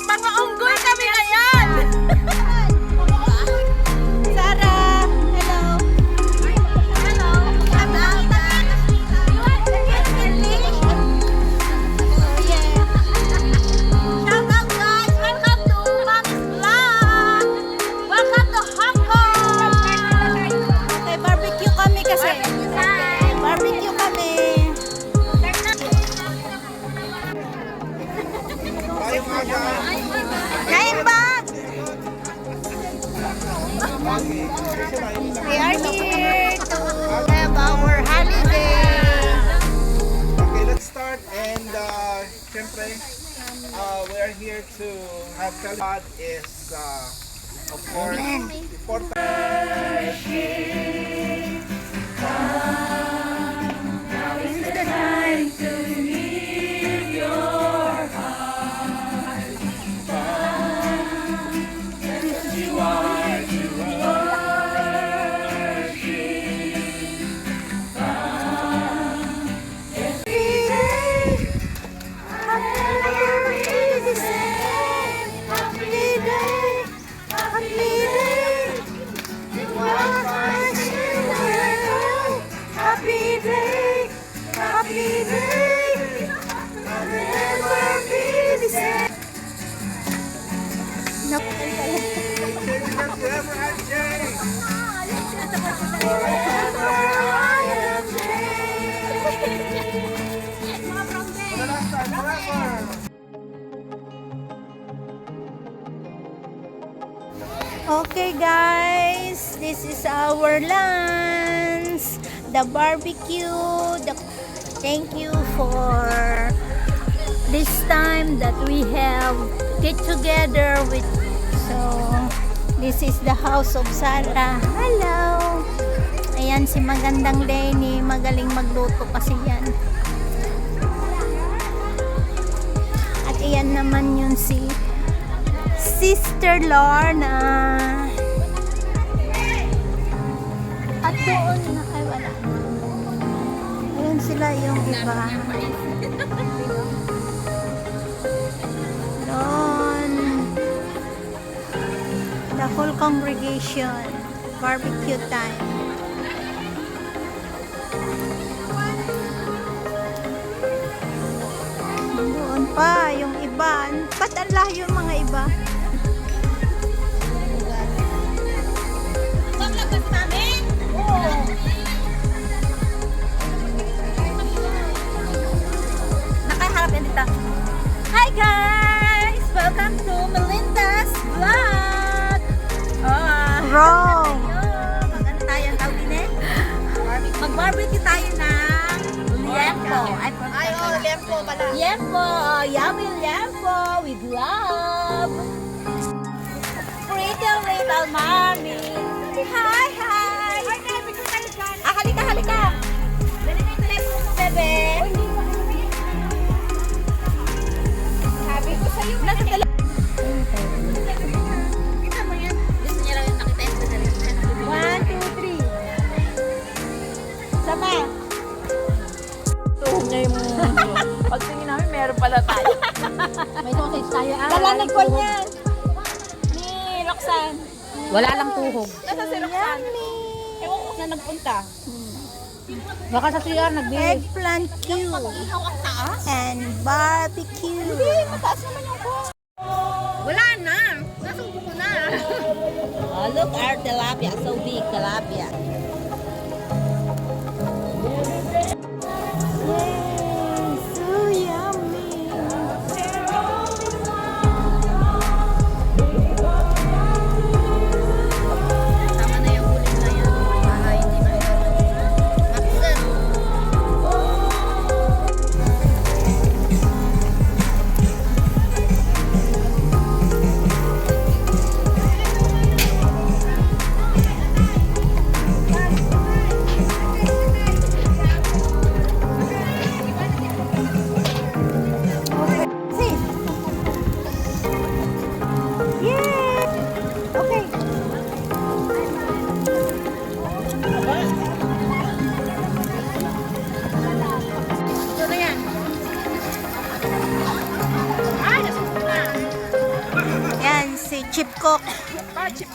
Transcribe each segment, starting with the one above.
Mga unggoy kami ngayon. Sarah, hello. Hello. Shout out guys, welcome to Mommy's Vlog. Welcome to Hong Kong. Okay, barbecue kami kasi. Barbecue kami. Kain ba? We are here to have our holiday. Okay, let's start. And syempre, we are here to have God is, of course, important. Okay guys, this is our lunch, the barbecue. Thank you for this time that we have get together with. So this is the house of Sarah. Hello. Ayan si magandang Lenny, magaling magluto kasi yan. At ayan naman yun si Sister Lorna. At doon na, ay wala. Ayun sila yung iba. Doon. The whole congregation. Barbecue time. Doon pa yung iba. Ba't ang layo yung mga iba? Hi guys! Welcome to Melinda's Vlog! Wrong! Mag-ano tayo ang tawag din eh? Mag-barbecue tayo ng liempo. Liempo pala. Liempo! Yummy liempo with love! Pretty little mommy! Hi! Hi! Halika! Halika! Dali na yung telephone mo, bebe! Nasa tala. Kita mo yan. Gusto niya lang yung nakita yung sadali. 1, 2, 3. Sama. Tuhog niya yung pagtingin namin, meron pala tayo. May sausage tayo. Dala ng call niyan. Ni Roxanne. Wala lang tuhog. Nasa si Roxanne. Ewan ko na nagpunta. Baka sa CR nagbihis. Eggplant cube. And barbecue. Hindi, mataas naman yung ko. Wala na. Nasubo ko na. Oh, look, our tilapia. So big, tilapia. Yay, so yummy. Tama na yung ulit na yan. Para hindi na Maxen. si Chip Cook. Chip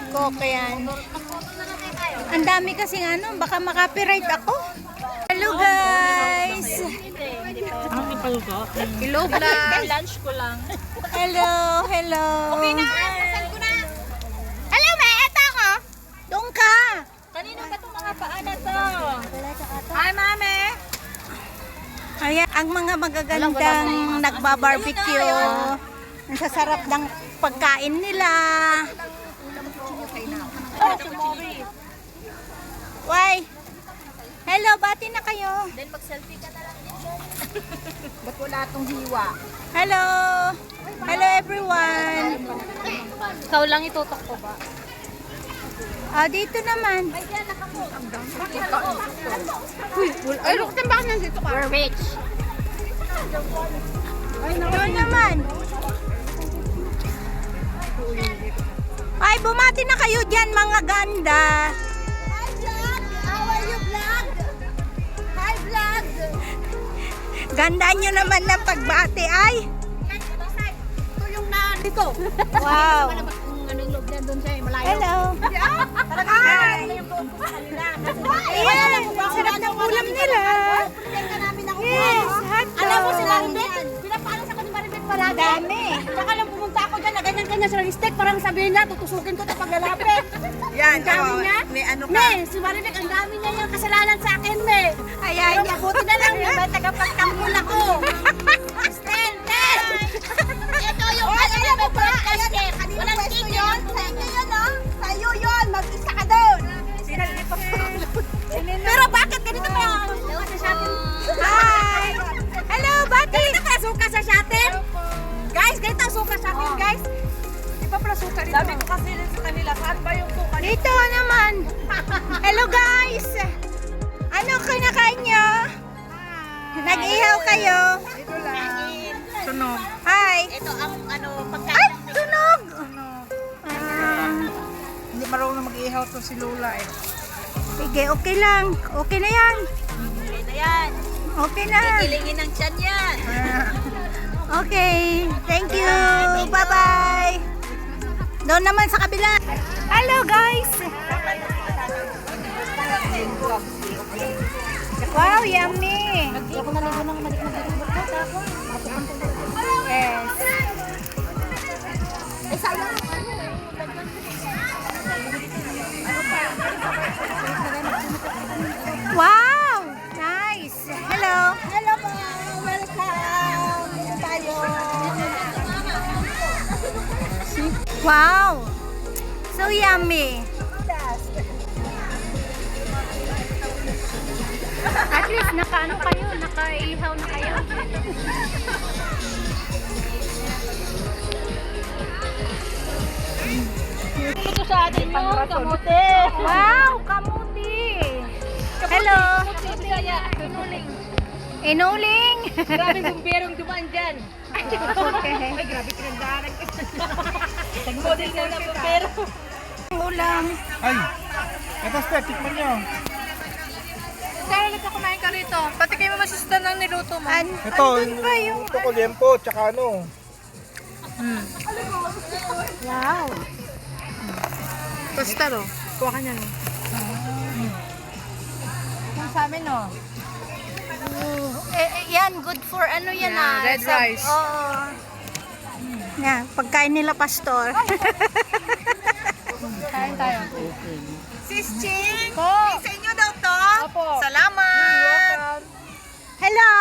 Cook, yan. Ang dami kasi ano, baka makapiright ako. Hello guys! Hello, vlog. Lunch ko lang. Hello, hello. Okay na, kasal ko na. Hello, may eto ako. Doon ka. Kanino ba itong mga paa na to? Hi, mami. Ayan, ang mga magagandang nagbabarbecue. Ang sasarap ng pagkain nila. Why? Hello, bati na kayo. Then mag-selfie ka na lang dito. Ba't wala itong hiwa? Hello. Hello everyone. Ikaw lang itutok ko ba? Ah, dito naman. Ay, look, bakit nandito ka? We're rich. Doon naman. Ay, bumati na kayo dyan mga ganda. Hi vlog! How are you vlog? Hi vlog! Ganda nyo naman ng pagbati ay. Ito yung na dito. Wow. Anong loob na doon sa'yo? Malayo. Hello. Hi. Ayan, sarap ng ulam nila. Pinagka namin ako. Yes, hotdog. Alam mo si Maribet? Pinapalas ako ni Maribet palagi. Dami. Tsaka lang pumunta ako dyan, na ganyan-ganyan sa steak. Parang sabihin niya, tutusukin ko ito pag lalapit. Yan, Ang dami niya. May ano ka. Me, si Maribet, ang dami niya yung kasalanan sa akin, me. Ayan, Pero buti na lang, may tagapagtanggol ako. Stel, Tel! Ito yung kanina may broadcast eh. Walang pwesto yun. Sa inyo yun, no? Sa iyo yun. Mag-isa ka doon. Pero bakit ganito pa yung sa shuttle? Hi. Hello, Bati. Ganito pa suka sa shuttle? Guys, ganito ang suka sa atin, guys. Di ba pala suka dito? Sabi ko kasi rin sa kanila, saan ba yung suka? Dito naman. Hello, guys. Ano kinakain nyo? Nag-ihaw kayo? Sunog. Hi. Ito ang ano, Ay, pagkain. tunog. Ah, Hindi marunong mag-ihaw to si Lola eh. sige, okay lang. Okay na yan. Okay na yan. Okay na. Kilingin ang tiyan yan. Okay. Thank you. Bye-bye. Doon naman sa kabila. Hello, guys. Wow, yummy. Ako naligo ng malik-malik. Yes. Wow! Nice! Hello! Hello po. Welcome. Dito tayo. Wow! So yummy! At least nakaano kayo, nakaihaw na kayo. Ito sa atin yung kamote. Wow! Kamuti! Hello! Inuling. Inuling! Grabe bumberong dumaan dyan. Okay. Ay, grabe pinagdarag. Nag-model na ng bumbero. Ulam. Ay, ito step, tikman nyo. Saan na kumain ka rito? Pati kayo masusunod ng niluto mo. Ito, andun pa yung... ito ko liempo, tsaka ano. Wow! Basta ro. Kuha ka niyan. Yung sa amin no. Yan, good for ano yan Yeah, red rice. Oo. Yan, pagkain nila pastor. Kain tayo. Sis Ching, Po. sa inyo daw to? Opo. Salamat. Hello!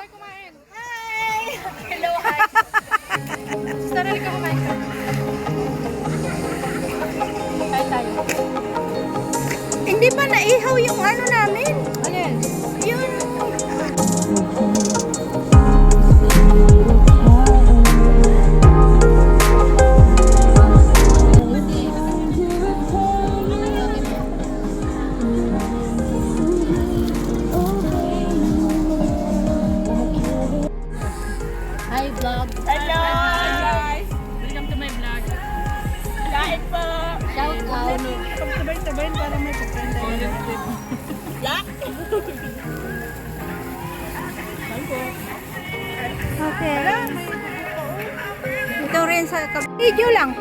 Kumain. Hi. Hello, hi. Sister, ka kumain ka. Kain tayo. Hindi pa naihaw yung ano namin. Ayan. Yun. Hi, vlog. Hello. Guys. Welcome to my vlog. Kain po. Shout out. Sabay-sabay para may pagkanda. Okay. yan sa video lang.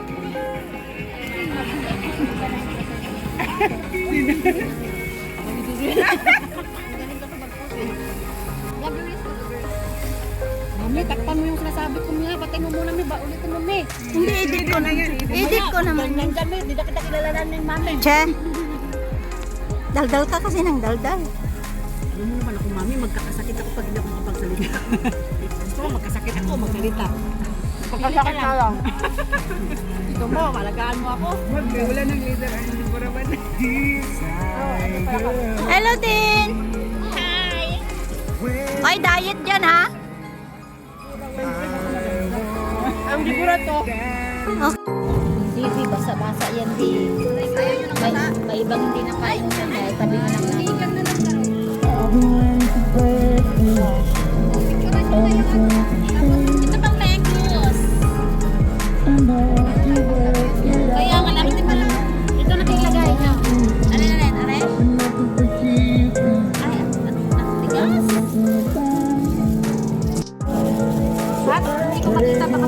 Mami, takpan mo yung sinasabi ko niya. Batay mo muna, mi. Ulitin mo, mi. Hindi, edit ko na. Edit ko naman. Nandyan, mi. Hindi na kita kilalanan ni mami. Che, daldal ka kasi ng daldal. Alam mo naman ako, mami, magkakasakit ako pag hindi ako makapagsalita. Gusto mo, magkasakit ako, magsalita. Pagkasakit na lang. Ito mo, malagaan mo ako. Wala nang leader. Hindi ko naman. Hello, Tin. Hi. Ay, diet dyan, ha? Ang libura to. Hindi, basa-basa yan, di. May ibang hindi na kain yan, dahil tabi mo lang natin. Ito pang necklace. Kaya nga lang, hindi pala. Ito na tinilagay na. Ano na rin, are? Ay, ang tigas. At hindi ko makita baka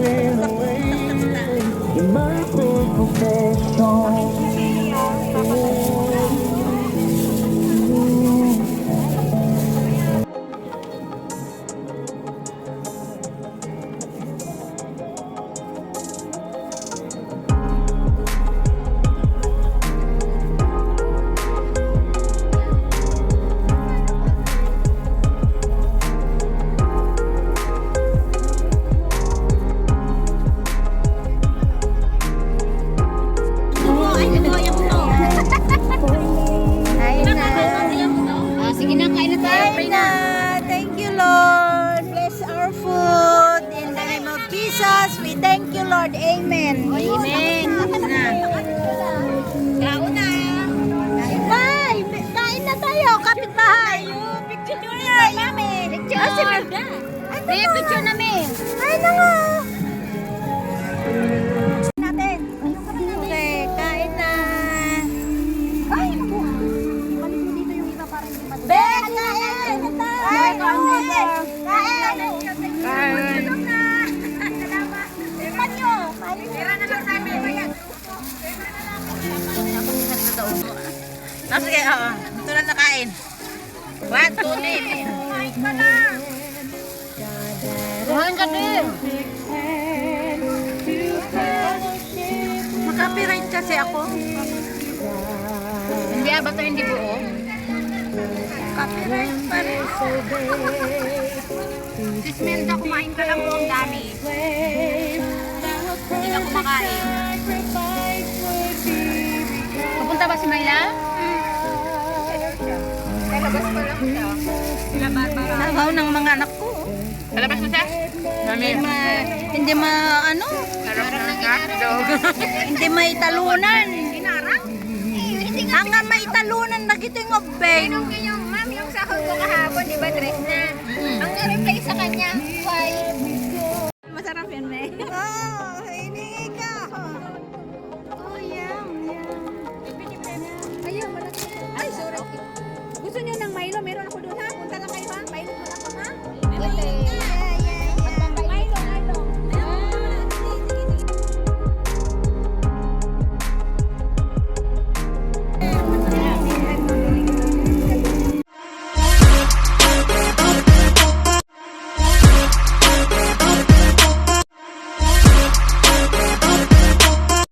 Sige na, kain na tayo. Kain na. Thank you, Lord. Bless our food. In the name of Jesus, we thank you, Lord. Amen. Amen. Kauna. Bye! Kain na tayo, kapitbahay. Picture nyo na, mami. Picture. Ah, si Merda. May picture namin. Kain na nga. Natin. Okay, kain na. Ay, naku. Ibalik mo dito yung iba para hindi matuloy. Ben, kain! Kain! Kain! Kain. Salamat. Ipan nyo. Tira na lang sa amin. Ayan. Sige, oo. Ito na nakain. 1, 2, 3. Kuhan ka din. Makapiright kasi ako. Hindi ba ito hindi buo? Copyright pa rin. Sis Melda, kumain ka lang po ang dami. Hindi ka kumakain. Pupunta ba si Mayla? Labas pa lang siya. Sila Barbara. Nakaw ng mga anak ko. Alabas mo siya? Hindi ano, Sarap ng hotdog. hindi maitalunan. Inarang? Ang nga maitalunan na kita yung obey. Yung ma'am, yung sahod ko kahapon, di ba, dress na? Ang na-reply sa kanya, why? Masarap yan, May.